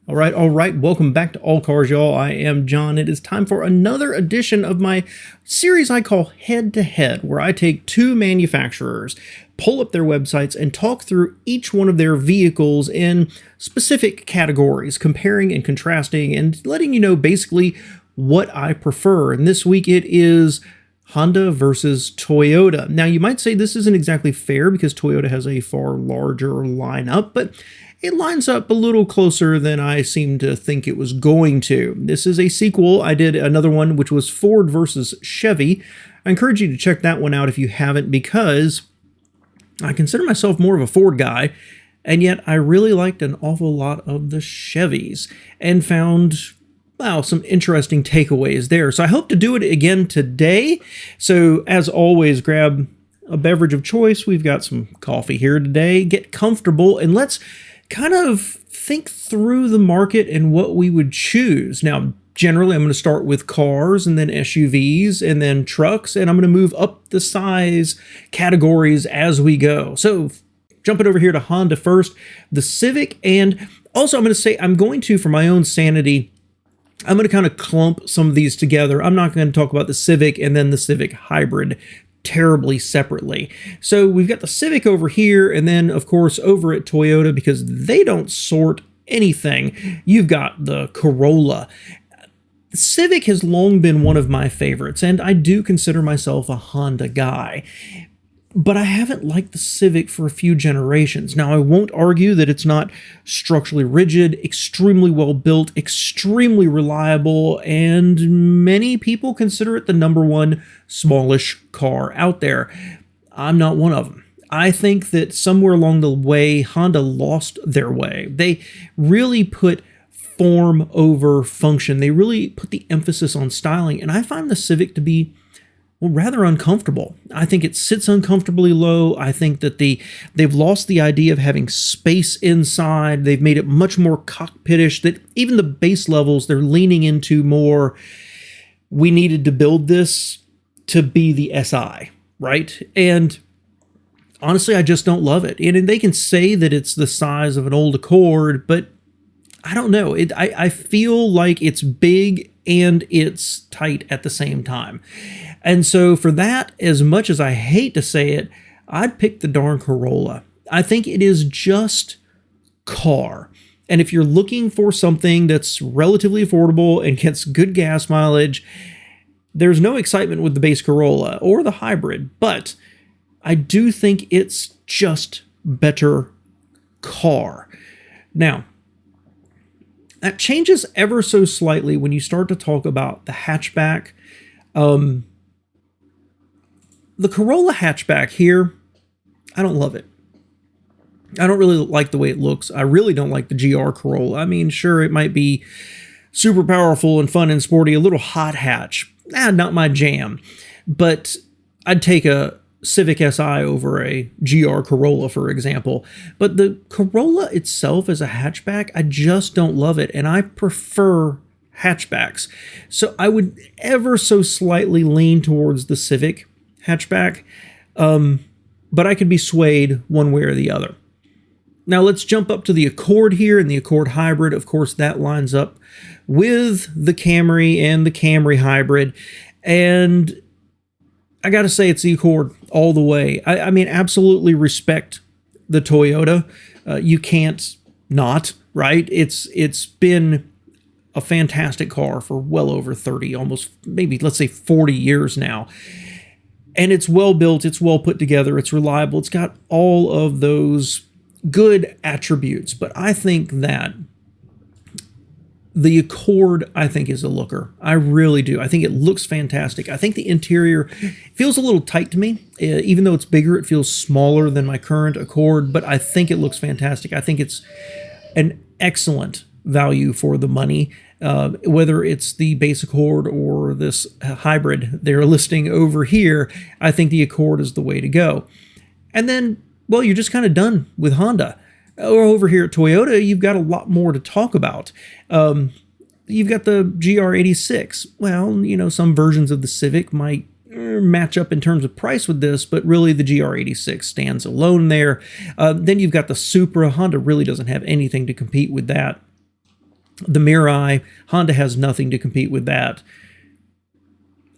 All right. Welcome back to All Cars, y'all. I am John. It is time for another edition of my series I call Head to Head, where I take two manufacturers, pull up their websites, and talk through each one of their vehicles in specific categories, comparing and contrasting, and letting you know basically what I prefer. And this week it is Honda versus Toyota. Now, you might say this isn't exactly fair because Toyota has a far larger lineup, but it lines up a little closer than I seem to think it was going to. This is a sequel. I did another one, which was Ford versus Chevy. I encourage you to check that one out if you haven't, because I consider myself more of a Ford guy, and yet I really liked an awful lot of the Chevys and found, well, some interesting takeaways there. So I hope to do it again today. So as always, grab a beverage of choice. We've got some coffee here today. Get comfortable and let's kind of think through the market and what we would choose. Now, generally, I'm going to start with cars and then SUVs and then trucks, and I'm going to move up the size categories as we go. So jumping over here to Honda first, the Civic, and also I'm going to say I'm going to, for my own sanity, I'm going to kind of clump some of these together. I'm not going to talk about the Civic and then the Civic Hybrid terribly separately. So we've got the Civic over here, and then of course over at Toyota, because they don't sort anything, you've got the Corolla. Civic has long been one of my favorites, and I do consider myself a Honda guy. But I haven't liked the Civic for a few generations. Now, I won't argue that it's not structurally rigid, extremely well built, extremely reliable, and many people consider it the #1 smallish car out there. I'm not one of them. I think that somewhere along the way, Honda lost their way. They really put form over function. They really put the emphasis on styling, and I find the Civic to be, well, rather uncomfortable. I think it sits uncomfortably low. I think that they've lost the idea of having space inside. They've made it much more cockpitish, that even the base levels, they're leaning into more, we needed to build this to be the SI, right? And honestly, I just don't love it. And they can say that it's the size of an old Accord, but I don't know. I feel like it's big and it's tight at the same time. And so for that, as much as I hate to say it, I'd pick the darn Corolla. I think it is just car. And if you're looking for something that's relatively affordable and gets good gas mileage, there's no excitement with the base Corolla or the hybrid, but I do think it's just better car. Now, that changes ever so slightly when you start to talk about the hatchback. The Corolla hatchback here, I don't love it. I don't really like the way it looks. I really don't like the GR Corolla. I mean, sure, it might be super powerful and fun and sporty, a little hot hatch. Not my jam. But I'd take a Civic Si over a GR Corolla, for example. But the Corolla itself as a hatchback, I just don't love it, and I prefer hatchbacks. So I would ever so slightly lean towards the Civic hatchback, but I could be swayed one way or the other. Now let's jump up to the Accord here, and the Accord Hybrid. Of course, that lines up with the Camry and the Camry Hybrid, and I gotta say it's the Accord all the way. I mean, absolutely respect the Toyota. You can't not, right? It's been a fantastic car for well over 30, almost maybe let's say 40 years now. And it's well built, it's well put together, it's reliable, it's got all of those good attributes. But I think that the Accord, I think, is a looker. I really do. I think it looks fantastic. I think the interior feels a little tight to me. Even though it's bigger, it feels smaller than my current Accord, but I think it looks fantastic. I think it's an excellent value for the money. Whether it's the base Accord or this hybrid they're listing over here, I think the Accord is the way to go. And then, well, you're just kind of done with Honda. Or over here at Toyota, you've got a lot more to talk about. You've got the GR86. Well, you know, some versions of the Civic might match up in terms of price with this, but really the GR86 stands alone there. Then you've got the Supra. Honda really doesn't have anything to compete with that. The Mirai, Honda has nothing to compete with that.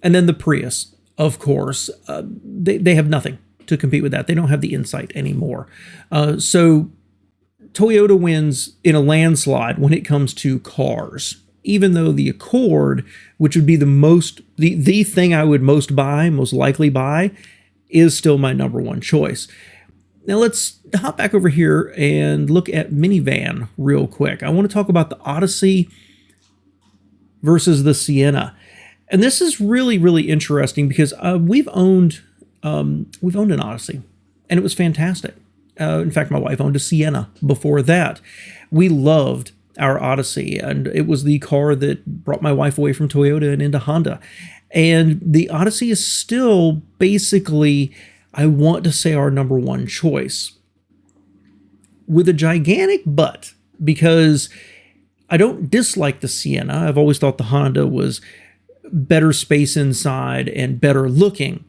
And then the Prius, of course, they have nothing to compete with that. They don't have the Insight anymore. So Toyota wins in a landslide when it comes to cars, even though the Accord, which would be the thing I would most likely buy, is still my number one choice. Now let's hop back over here and look at minivan real quick. I want to talk about the Odyssey versus the Sienna. And this is really, really interesting because we've owned an Odyssey, and it was fantastic. In fact, my wife owned a Sienna before that. We loved our Odyssey, and it was the car that brought my wife away from Toyota and into Honda. And the Odyssey is still basically, I want to say, our number one choice. With a gigantic but, because I don't dislike the Sienna. I've always thought the Honda was better space inside and better looking.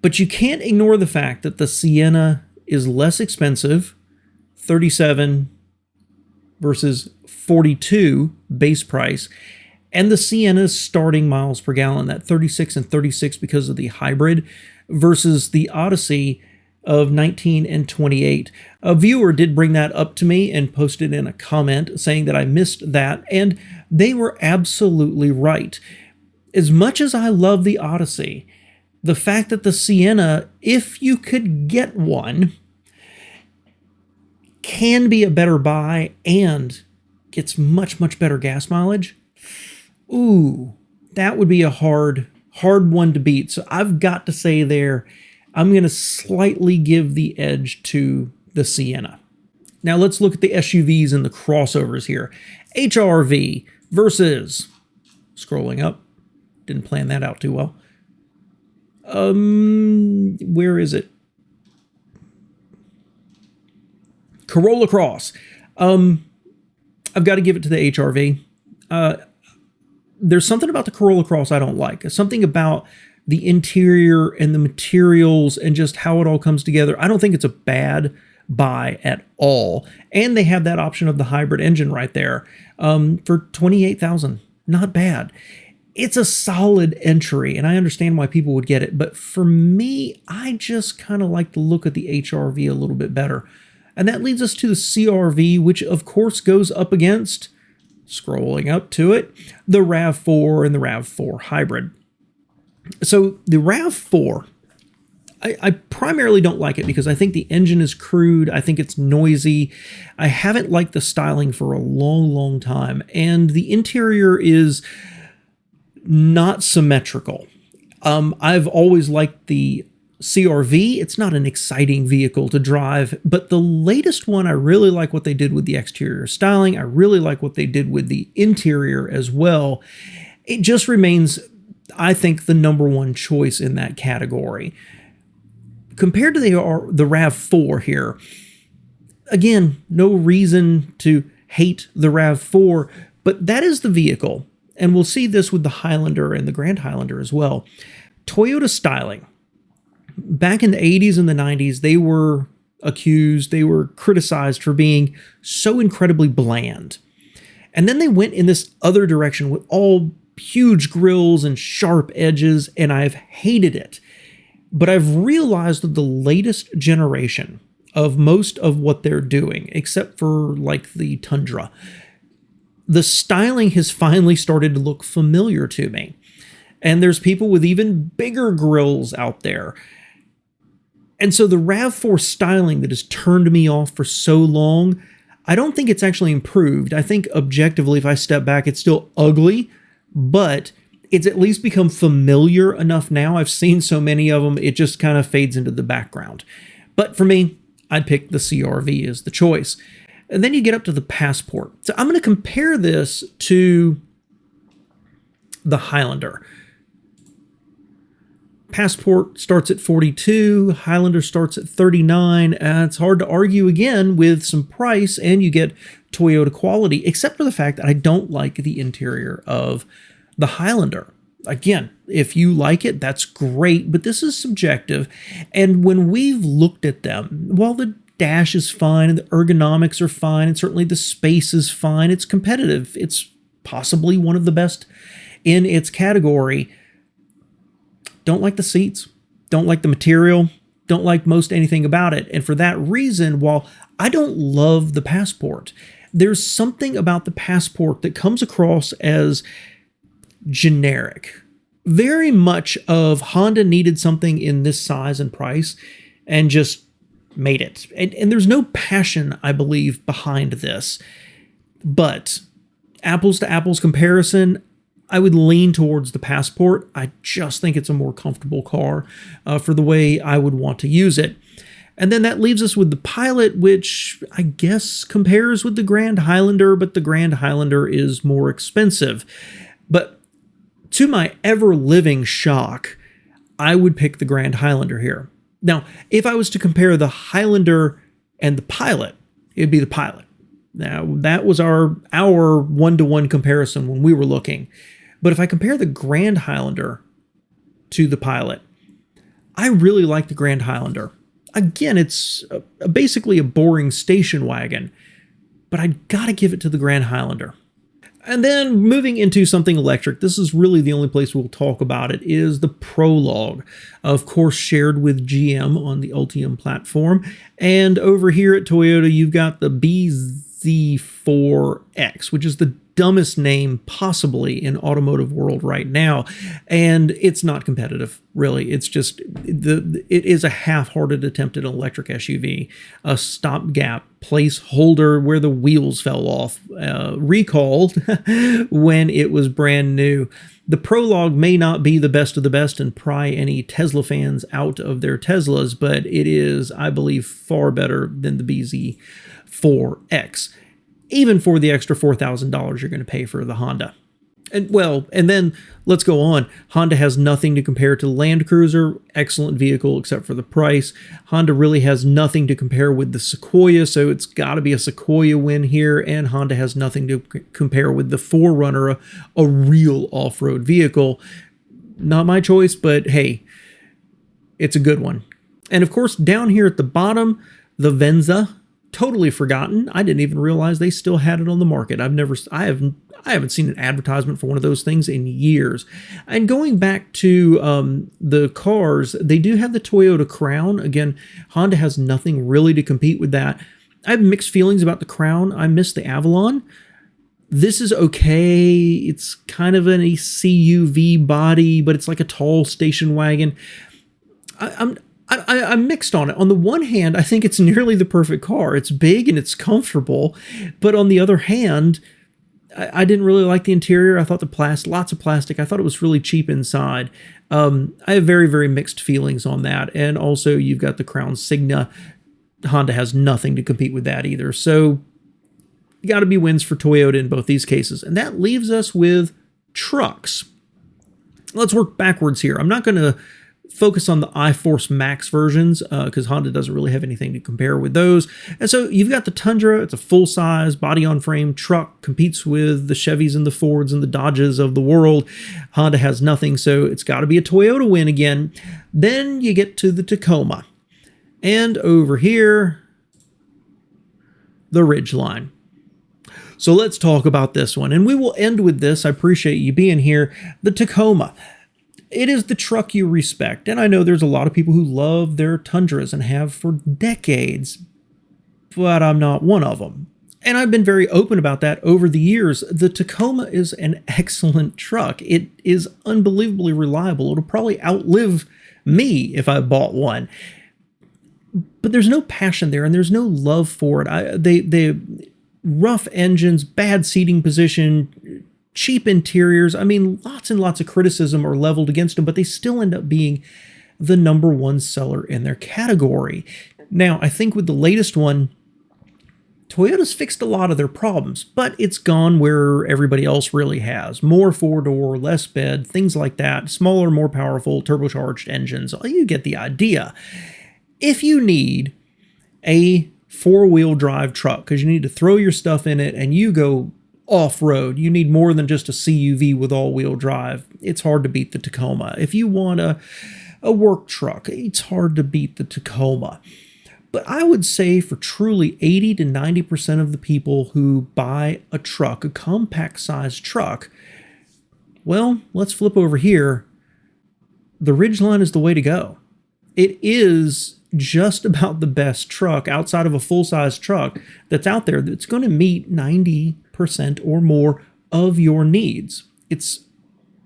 But you can't ignore the fact that the Sienna is less expensive, 37 versus 42 base price, and the Sienna's starting miles per gallon, that 36 and 36 because of the hybrid, versus the Odyssey of 19 and 28. A viewer did bring that up to me and posted in a comment saying that I missed that, and they were absolutely right. As much as I love the Odyssey, the fact that the Sienna, if you could get one, can be a better buy and gets much, much better gas mileage, ooh, that would be a hard one to beat. So I've got to say there, I'm going to slightly give the edge to the Sienna. Now let's look at the SUVs and the crossovers here. HR-V versus, scrolling up, didn't plan that out too well. Where is it? Corolla Cross. I've got to give it to the HR-V. There's something about the Corolla Cross I don't like. Something about the interior and the materials and just how it all comes together. I don't think it's a bad buy at all. And they have that option of the hybrid engine right there for $28,000. Not bad. It's a solid entry, and I understand why people would get it. But for me, I just kind of like the look of the HR-V a little bit better. And that leads us to the CR-V, which of course goes up against, scrolling up to it, the RAV4 and the RAV4 hybrid. So the RAV4, I primarily don't like it because I think the engine is crude. I think it's noisy. I haven't liked the styling for a long, long time. And the interior is not symmetrical. I've always liked the CR-V. It's not an exciting vehicle to drive, but the latest one, I really like what they did with the exterior styling. I really like what they did with the interior as well. It just remains, I think, the number one choice in that category. Compared to the RAV4 here, again, no reason to hate the RAV4, but that is the vehicle. And we'll see this with the Highlander and the Grand Highlander as well. Toyota styling. Back in the 80s and the 90s, they were accused, they were criticized for being so incredibly bland. And then they went in this other direction with all huge grills and sharp edges, and I've hated it. But I've realized that the latest generation of most of what they're doing, except for like the Tundra, the styling has finally started to look familiar to me. And there's people with even bigger grills out there. And so the RAV4 styling that has turned me off for so long, I don't think it's actually improved. I think objectively, if I step back, it's still ugly, but it's at least become familiar enough now. I've seen so many of them, it just kind of fades into the background. But for me, I'd pick the CR-V as the choice. And then you get up to the Passport. So I'm going to compare this to the Highlander. Passport starts at 42, Highlander starts at 39. It's hard to argue again with some price, and you get Toyota quality, except for the fact that I don't like the interior of the Highlander. Again, if you like it, that's great, but this is subjective. And when we've looked at them, while the dash is fine, and the ergonomics are fine, and certainly the space is fine. It's competitive. It's possibly one of the best in its category. Don't like the seats, don't like the material, don't like most anything about it. And for that reason, while I don't love the Passport, there's something about the Passport that comes across as generic. Very much of Honda needed something in this size and price and just made it. And there's no passion, I believe, behind this. But apples to apples comparison, I would lean towards the Passport. I just think it's a more comfortable car for the way I would want to use it. And then that leaves us with the Pilot, which I guess compares with the Grand Highlander, but the Grand Highlander is more expensive. But to my ever-living shock, I would pick the Grand Highlander here. Now, if I was to compare the Highlander and the Pilot, it'd be the Pilot. Now, that was our one-to-one comparison when we were looking. But if I compare the Grand Highlander to the Pilot, I really like the Grand Highlander. Again, it's basically a boring station wagon, but I gotta give it to the Grand Highlander. And then moving into something electric, this is really the only place we'll talk about it, is the Prologue. Of course, shared with GM on the Ultium platform. And over here at Toyota, you've got the BZ4X, which is the dumbest name possibly in automotive world right now. And it's not competitive, really. It's just, it is a half-hearted attempt at an electric SUV, a stopgap placeholder where the wheels fell off, recalled when it was brand new. The Prologue may not be the best of the best and pry any Tesla fans out of their Teslas, but it is, I believe, far better than the BZ4X. Even for the extra $4,000 you're going to pay for the Honda. And then let's go on. Honda has nothing to compare to the Land Cruiser. Excellent vehicle except for the price. Honda really has nothing to compare with the Sequoia, so it's got to be a Sequoia win here. And Honda has nothing to compare with the 4Runner, a real off-road vehicle. Not my choice, but hey, it's a good one. And of course, down here at the bottom, the Venza. Totally forgotten. I didn't even realize they still had it on the market. I haven't seen an advertisement for one of those things in years. And going back to the cars, they do have the Toyota Crown. Again, Honda has nothing really to compete with that. I have mixed feelings about the Crown. I miss the Avalon. This is okay. It's kind of an CUV body, but it's like a tall station wagon. I'm mixed on it. On the one hand, I think it's nearly the perfect car. It's big and it's comfortable, but on the other hand, I didn't really like the interior. I thought lots of plastic. I thought it was really cheap inside. I have very, very mixed feelings on that. And also, you've got the Crown Signa. Honda has nothing to compete with that either. So, got to be wins for Toyota in both these cases. And that leaves us with trucks. Let's work backwards here. I'm not going to focus on the iForce Max versions because Honda doesn't really have anything to compare with those. And so you've got the Tundra. It's a full-size body-on-frame truck, competes with the Chevys and the Fords and the Dodges of the world. Honda has nothing, so it's got to be a Toyota win again. Then you get to the Tacoma. And over here, the Ridgeline. So let's talk about this one. And we will end with this. I appreciate you being here. The Tacoma. It is the truck you respect, and I know there's a lot of people who love their Tundras and have for decades, but I'm not one of them. And I've been very open about that over the years. The Tacoma is an excellent truck. It is unbelievably reliable. It'll probably outlive me if I bought one. But there's no passion there, and there's no love for it. They rough engines, bad seating position, cheap interiors. I mean, lots and lots of criticism are leveled against them, but they still end up being the #1 seller in their category. Now, I think with the latest one, Toyota's fixed a lot of their problems, but it's gone where everybody else really has. More four-door, less bed, things like that. Smaller, more powerful, turbocharged engines. You get the idea. If you need a four-wheel drive truck, because you need to throw your stuff in it and you go off-road, you need more than just a CUV with all-wheel drive. It's hard to beat the Tacoma. If you want a work truck, it's hard to beat the Tacoma. But I would say for truly 80 to 90% of the people who buy a truck, a compact sized truck, well, let's flip over here. The Ridgeline is the way to go. It is just about the best truck outside of a full-size truck that's out there that's going to meet 90% or more of your needs. It's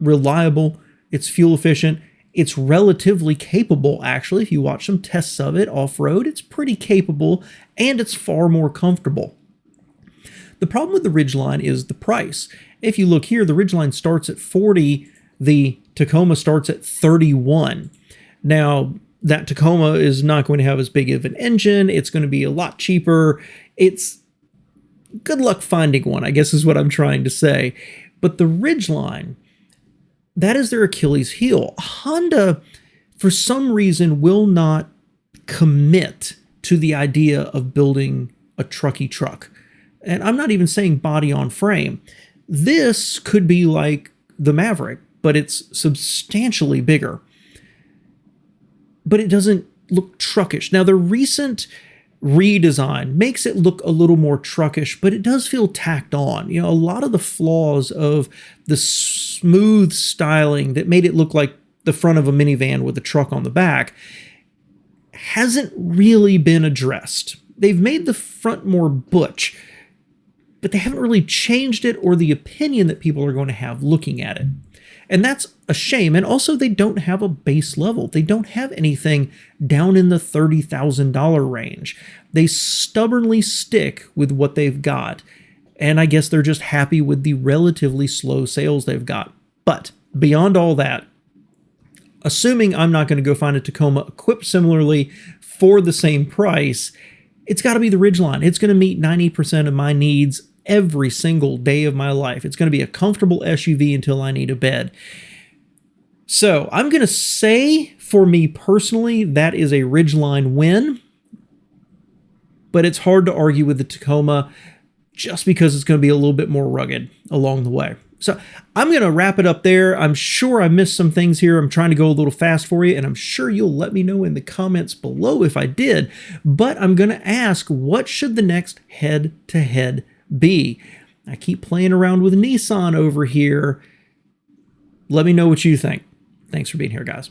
reliable, it's fuel efficient, it's relatively capable, actually. If you watch some tests of it off-road, it's pretty capable, and it's far more comfortable. The problem with the Ridgeline is the price. If you look here, the Ridgeline starts at $40, the Tacoma starts at $31. Now, that Tacoma is not going to have as big of an engine. It's going to be a lot cheaper. It's good luck finding one, I guess is what I'm trying to say. But the Ridgeline, that is their Achilles heel. Honda, for some reason, will not commit to the idea of building a trucky truck. And I'm not even saying body on frame. This could be like the Maverick, but it's substantially bigger. But it doesn't look truckish. Now, the recent redesign makes it look a little more truckish, but it does feel tacked on. You know, a lot of the flaws of the smooth styling that made it look like the front of a minivan with a truck on the back hasn't really been addressed. They've made the front more butch, but they haven't really changed it or the opinion that people are going to have looking at it. And that's a shame. And also, they don't have a base level. They don't have anything down in the $30,000 range. They stubbornly stick with what they've got. And I guess they're just happy with the relatively slow sales they've got. But beyond all that, assuming I'm not going to go find a Tacoma equipped similarly for the same price, it's got to be the Ridgeline. It's going to meet 90% of my needs every single day of my life. It's going to be a comfortable SUV until I need a bed. So I'm going to say, for me personally, that is a Ridgeline win. But it's hard to argue with the Tacoma just because it's going to be a little bit more rugged along the way. So I'm going to wrap it up there. I'm sure I missed some things here. I'm trying to go a little fast for you, and I'm sure you'll let me know in the comments below if I did. But I'm going to ask, what should the next head-to-head be? I keep playing around with Nissan over here. Let me know what you think. Thanks for being here, guys.